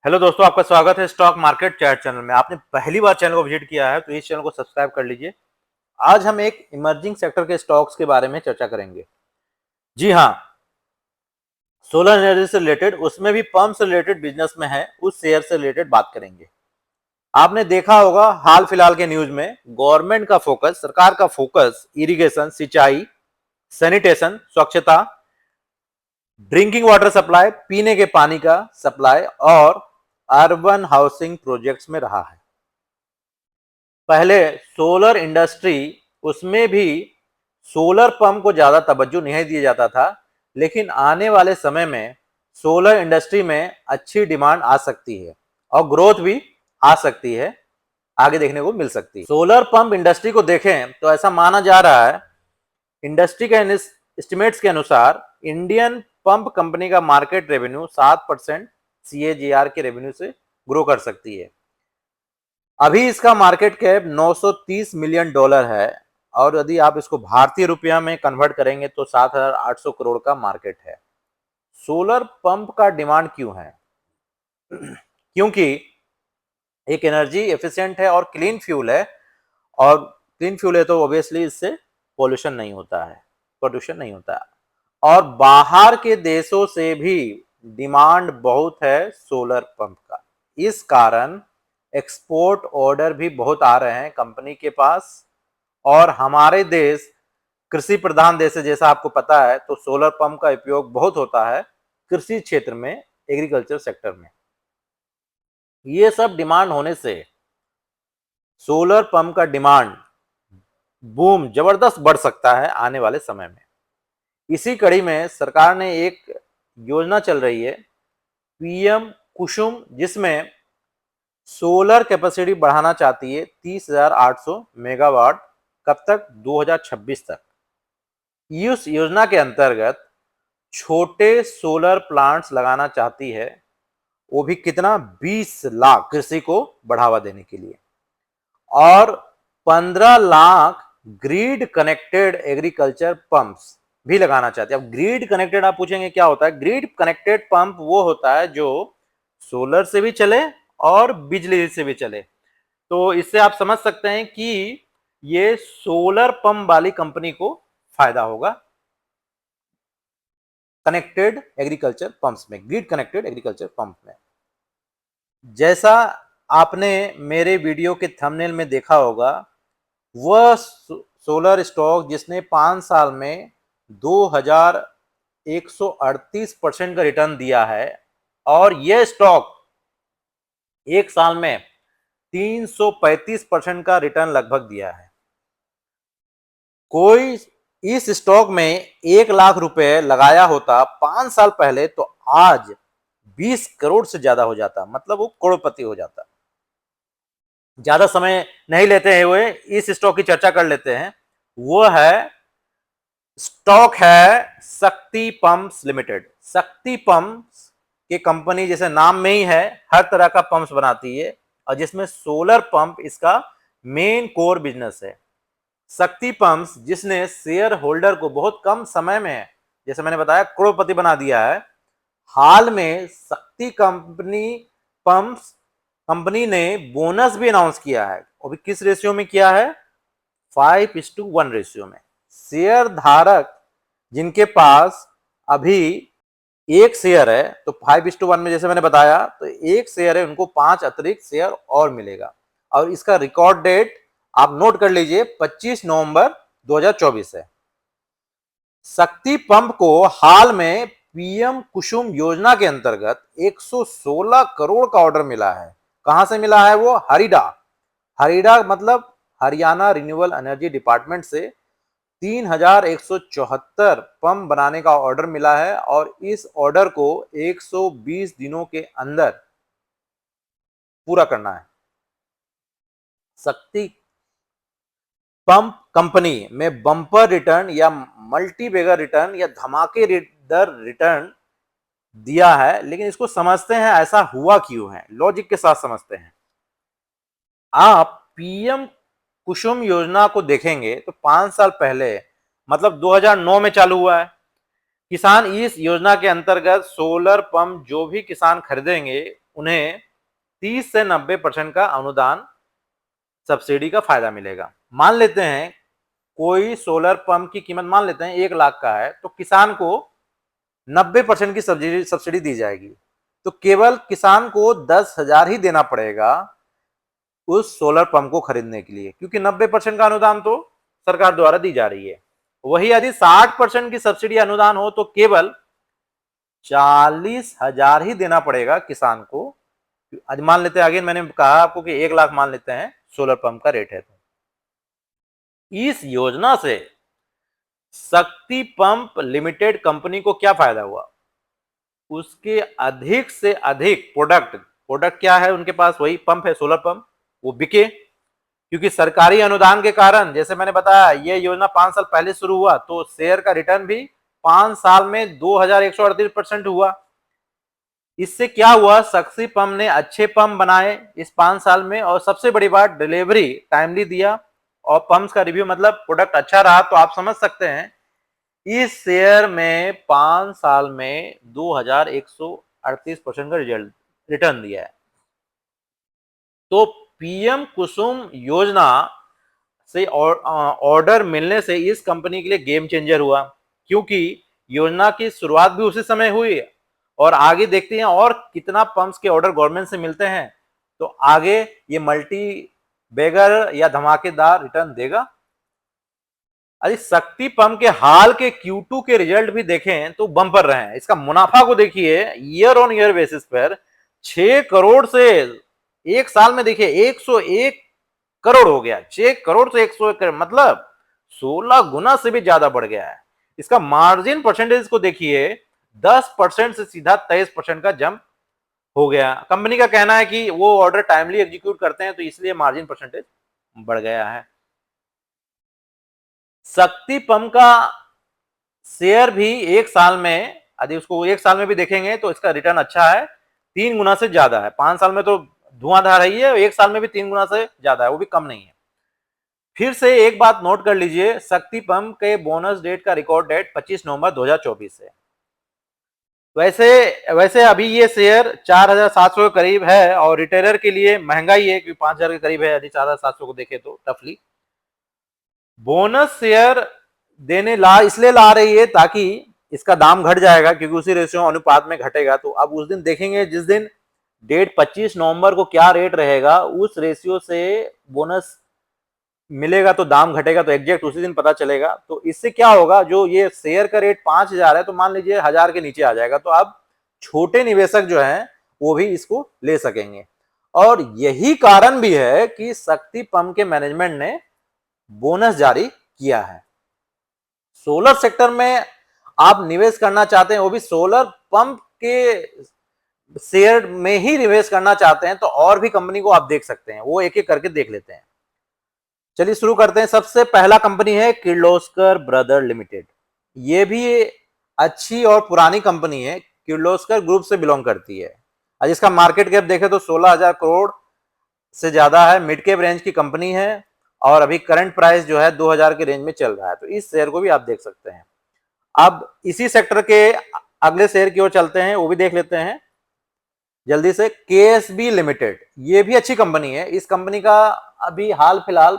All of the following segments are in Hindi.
हेलो दोस्तों, आपका स्वागत है स्टॉक मार्केट चैट चैनल में। आपने पहली बार चैनल को विजिट किया है तो इस चैनल को सब्सक्राइब कर लीजिए। आज हम एक इमर्जिंग सेक्टर के स्टॉक्स के बारे में चर्चा करेंगे। जी हाँ, सोलर एनर्जी से रिलेटेड, उसमें भी पंप से रिलेटेड बिजनेस में है, उस शेयर से रिलेटेड बात करेंगे। आपने देखा होगा हाल फिलहाल के न्यूज में गवर्नमेंट का फोकस, सरकार का फोकस इरिगेशन, सिंचाई, सैनिटेशन, स्वच्छता, ड्रिंकिंग वाटर सप्लाई, पीने के पानी का सप्लाई और अर्बन हाउसिंग प्रोजेक्ट्स में रहा है। पहले सोलर इंडस्ट्री, उसमें भी सोलर पंप को ज्यादा तवज्जो नहीं दिया जाता था, लेकिन आने वाले समय में सोलर इंडस्ट्री में अच्छी डिमांड आ सकती है और ग्रोथ भी आ सकती है, आगे देखने को मिल सकती है। सोलर पंप इंडस्ट्री को देखें तो ऐसा माना जा रहा है, इंडस्ट्री के एस्टिमेट्स के अनुसार इंडियन पंप कंपनी का मार्केट रेवेन्यू 7% CAGR के रेवेन्यू से ग्रो कर सकती है। अभी इसका मार्केट कैप $930 मिलियन है और यदि आप इसको भारतीय रुपया में कन्वर्ट करेंगे तो 7,800 करोड़ का मार्केट है। सोलर पंप का डिमांड क्यों है? क्योंकि एक एनर्जी एफिशिएंट है और क्लीन फ्यूल है, और क्लीन फ्यूल है तो ऑब्वियसली इससे पोल्यूशन नहीं होता है, प्रदूषण नहीं होता है। और बाहर के देशों से भी डिमांड बहुत है सोलर पंप का, इस कारण एक्सपोर्ट ऑर्डर भी बहुत आ रहे हैं कंपनी के पास। और हमारे देश कृषि प्रधान देश है, जैसा आपको पता है, तो सोलर पंप का उपयोग बहुत होता है कृषि क्षेत्र में, एग्रीकल्चर सेक्टर में। ये सब डिमांड होने से सोलर पंप का डिमांड बूम जबरदस्त बढ़ सकता है आने वाले समय में। इसी कड़ी में सरकार ने एक योजना चल रही है, पीएम कुसुम, जिसमें सोलर कैपेसिटी बढ़ाना चाहती है 30,800 मेगावाट, कब तक? 2026 तक। इस योजना के अंतर्गत छोटे सोलर प्लांट्स लगाना चाहती है, वो भी कितना? 20 लाख, कृषि को बढ़ावा देने के लिए। और 15 lakh grid connected agriculture pumps भी लगाना चाहते हैं। अब ग्रिड कनेक्टेड, आप पूछेंगे क्या होता है? ग्रिड कनेक्टेड पंप वो होता है जो सोलर से भी चले और बिजली से भी चले। तो इससे आप समझ सकते हैं कि ये सोलर पंप वाली कंपनी को फायदा होगा कनेक्टेड एग्रीकल्चर पंप्स में, ग्रिड कनेक्टेड एग्रीकल्चर पंप में। जैसा आपने मेरे वीडियो के थंबनेल में देखा होगा, वह सोलर स्टॉक जिसने 5 साल में 2138% का रिटर्न दिया है, और यह स्टॉक एक साल में 335% का रिटर्न लगभग दिया है। कोई इस स्टॉक में 1 लाख रुपए लगाया होता 5 साल पहले तो आज 20 करोड़ से ज्यादा हो जाता, मतलब वो करोड़पति हो जाता। ज्यादा समय नहीं लेते हुए इस स्टॉक की चर्चा कर लेते हैं। वो है, स्टॉक है शक्ति पंप्स लिमिटेड। शक्ति पंप्स की कंपनी, जैसे नाम में ही है, हर तरह का पंप्स बनाती है और जिसमें सोलर पंप इसका मेन कोर बिजनेस है। शक्ति पंप्स जिसने शेयर होल्डर को बहुत कम समय में, जैसे मैंने बताया, करोड़पति बना दिया है। हाल में शक्ति पंप्स कंपनी ने बोनस भी अनाउंस किया है, और भी किस रेशियो में किया है? 5:1 रेशियो में। शेयर धारक जिनके पास अभी एक शेयर है, तो 5:1 में, जैसे मैंने बताया, तो एक शेयर है, उनको 5 अतिरिक्त शेयर और मिलेगा। और इसका रिकॉर्ड डेट आप नोट कर लीजिए, 25 नवंबर 2024 है। शक्ति पंप को हाल में पीएम कुसुम योजना के अंतर्गत 116 करोड़ का ऑर्डर मिला है। कहां से मिला है वो? हरिडा। हरिडा मतलब हरियाणा रिन्यूएबल एनर्जी डिपार्टमेंट से 3,174 पंप बनाने का ऑर्डर मिला है, और इस ऑर्डर को 120 दिनों के अंदर पूरा करना है। शक्ति पंप कंपनी में बम्पर रिटर्न या मल्टी बेगर रिटर्न या धमाकेदार रिटर्न दिया है, लेकिन इसको समझते हैं ऐसा हुआ क्यों है, लॉजिक के साथ समझते हैं। आप पीएम कुसुम योजना को देखेंगे तो 5 साल पहले, मतलब 2009 में चालू हुआ है। किसान इस योजना के अंतर्गत सोलर पंप जो भी किसान खरीदेंगे, उन्हें 30 से 90% का अनुदान सब्सिडी का फायदा मिलेगा। मान लेते हैं कोई सोलर पंप की कीमत मान लेते हैं 1 लाख का है, तो किसान को 90% की सब्सिडी दी जाएगी। तो केवल किसान को 10,000 ही देना पड़ेगा उस सोलर पंप को खरीदने के लिए, क्योंकि 90% का अनुदान तो सरकार द्वारा दी जा रही है। वही यदि 60% की सब्सिडी अनुदान हो तो केवल 40,000 ही देना पड़ेगा किसान को। आज मान लेते हैं, आगे मैंने कहा आपको कि 1 लाख मान लेते हैं सोलर पंप का रेट है। तो इस योजना से शक्ति पंप लिमिटेड कंपनी को क्या फायदा हुआ? उसके अधिक से अधिक प्रोडक्ट क्या है उनके पास? वही पंप है, सोलर पंप, वो बिके। क्योंकि सरकारी अनुदान के कारण, जैसे मैंने बताया, ये योजना 5 साल पहले शुरू हुआ, तो शेयर का रिटर्न भी 5 साल में 2138% हुआ। इससे क्या हुआ? शक्ति पंप ने अच्छे पंप बनाए इस 5 साल में, और सबसे बड़ी बात, डिलीवरी टाइमली दिया और पंप्स का रिव्यू, मतलब प्रोडक्ट अच्छा रहा। तो आप समझ सकते हैं इस शेयर में 5 साल में 2138% का रिटर्न दिया है। तो पीएम कुसुम योजना से ऑर्डर मिलने से इस कंपनी के लिए गेम चेंजर हुआ, क्योंकि योजना की शुरुआत भी उसी समय हुई और आगे देखते हैं और कितना पंप्स के ऑर्डर गवर्नमेंट से मिलते हैं। तो आगे ये मल्टी बैगर या धमाकेदार रिटर्न देगा। अरे शक्ति पंप के हाल के Q2 के रिजल्ट भी देखें तो बम्पर रहे हैं। इसका मुनाफा को देखिए, ईयर ऑन ईयर बेसिस पर 6 करोड़ से एक साल में देखिए 101 करोड़ हो गया। 6 करोड़ से 101 करोड़, मतलब 16 गुना से भी ज्यादा बढ़ गया है। इसका मार्जिन परसेंटेज को देखिए, 10% से सीधा 23% का जंप हो गया। कंपनी का कहना है कि वो ऑर्डर टाइमली एग्जीक्यूट करते हैं, तो इसलिए मार्जिन परसेंटेज बढ़ गया है। शक्ति पंप का शेयर भी एक साल में, यदि उसको एक साल में भी देखेंगे तो इसका रिटर्न अच्छा है, 3 गुना से ज्यादा है। 5 साल में तो धुआंधार है ही, एक साल में भी 3 गुना से ज्यादा है, वो भी कम नहीं है। फिर से एक बात नोट कर लीजिए, शक्ति पंप के बोनस डेट का रिकॉर्ड डेट 25 नवंबर 2024 है। वैसे अभी ये शेयर 4,700 के करीब है और रिटेलर के लिए महंगा ही है, क्योंकि 5,000 के करीब है यदि 4,700 को देखे तो टफली। बोनस शेयर इसलिए ला रही है ताकि इसका दाम घट जाएगा, क्योंकि उसी रेशियो अनुपात में घटेगा। तो अब उस दिन देखेंगे, जिस दिन डेट 25 नवंबर को क्या रेट रहेगा, उस रेशियो से बोनस मिलेगा तो दाम घटेगा, तो एग्जैक्ट उसी दिन पता चलेगा। तो इससे क्या होगा, जो ये शेयर का रेट 5,000 है, तो मान लीजिए 1,000 के नीचे आ जाएगा। तो अब छोटे निवेशक जो हैं वो भी इसको ले सकेंगे। और यही कारण भी है कि शक्ति पंप के मैनेजमेंट ने बोनस जारी किया है। सोलर सेक्टर में आप निवेश करना चाहते हैं, वो भी सोलर पंप के शेयर में ही निवेश करना चाहते हैं, तो और भी कंपनी को आप देख सकते हैं, वो एक एक करके देख लेते हैं। चलिए शुरू करते हैं। सबसे पहला कंपनी है किर्लोस्कर ब्रदर लिमिटेड। ये भी अच्छी और पुरानी कंपनी है, किर्लोस्कर ग्रुप से बिलोंग करती है। आज इसका मार्केट कैप देखें तो 16,000 करोड़ से ज्यादा है। मिड कैप रेंज की कंपनी है और अभी करंट प्राइस जो है 2,000 के रेंज में चल रहा है। तो इस शेयर को भी आप देख सकते हैं। अब इसी सेक्टर के अगले शेयर की ओर चलते हैं, वो भी देख लेते हैं जल्दी से। केएसबी लिमिटेड, ये भी अच्छी कंपनी है। इस कंपनी का अभी हाल फिलहाल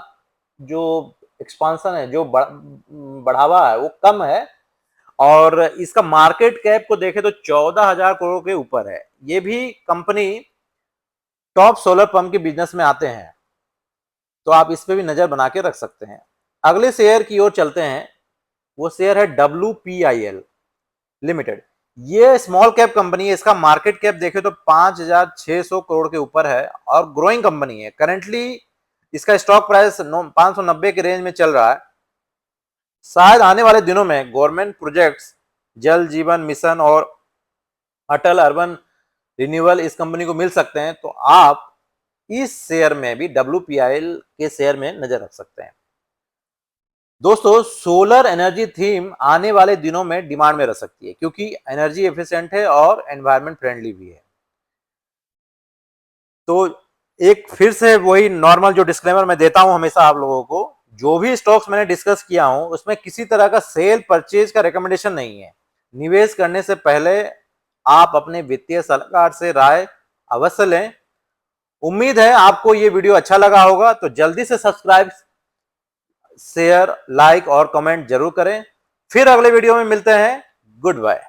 जो एक्सपांशन है, जो बढ़ावा है, वो कम है और इसका मार्केट कैप को देखें तो 14,000 करोड़ के ऊपर है। ये भी कंपनी टॉप सोलर पंप के बिजनेस में आते हैं, तो आप इस पे भी नजर बना के रख सकते हैं। अगले शेयर की ओर चलते हैं, वो शेयर है WPIL लिमिटेड। ये स्मॉल कैप कंपनी है। इसका मार्केट कैप देखें तो 5,600 करोड़ के ऊपर है और ग्रोइंग कंपनी है। करेंटली इसका स्टॉक प्राइस 590 के रेंज में चल रहा है। शायद आने वाले दिनों में गवर्नमेंट प्रोजेक्ट्स, जल जीवन मिशन और अटल अर्बन रिन्यूअल इस कंपनी को मिल सकते हैं, तो आप इस शेयर में भी WPIL के शेयर में नजर रख सकते हैं। दोस्तों, सोलर एनर्जी थीम आने वाले दिनों में डिमांड में रह सकती है, क्योंकि एनर्जी एफिशिएंट है और एनवायरमेंट फ्रेंडली भी है। तो एक फिर से वही नॉर्मल जो डिस्क्लेमर मैं देता हूं हमेशा आप लोगों को, जो भी स्टॉक्स मैंने डिस्कस किया हूं उसमें किसी तरह का सेल परचेज का रिकमेंडेशन नहीं है। निवेश करने से पहले आप अपने वित्तीय सलाहकार से राय अवश्य लें। उम्मीद है आपको ये वीडियो अच्छा लगा होगा, तो जल्दी से सब्सक्राइब, शेयर, लाइक और कमेंट जरूर करें। फिर अगले वीडियो में मिलते हैं। Good bye.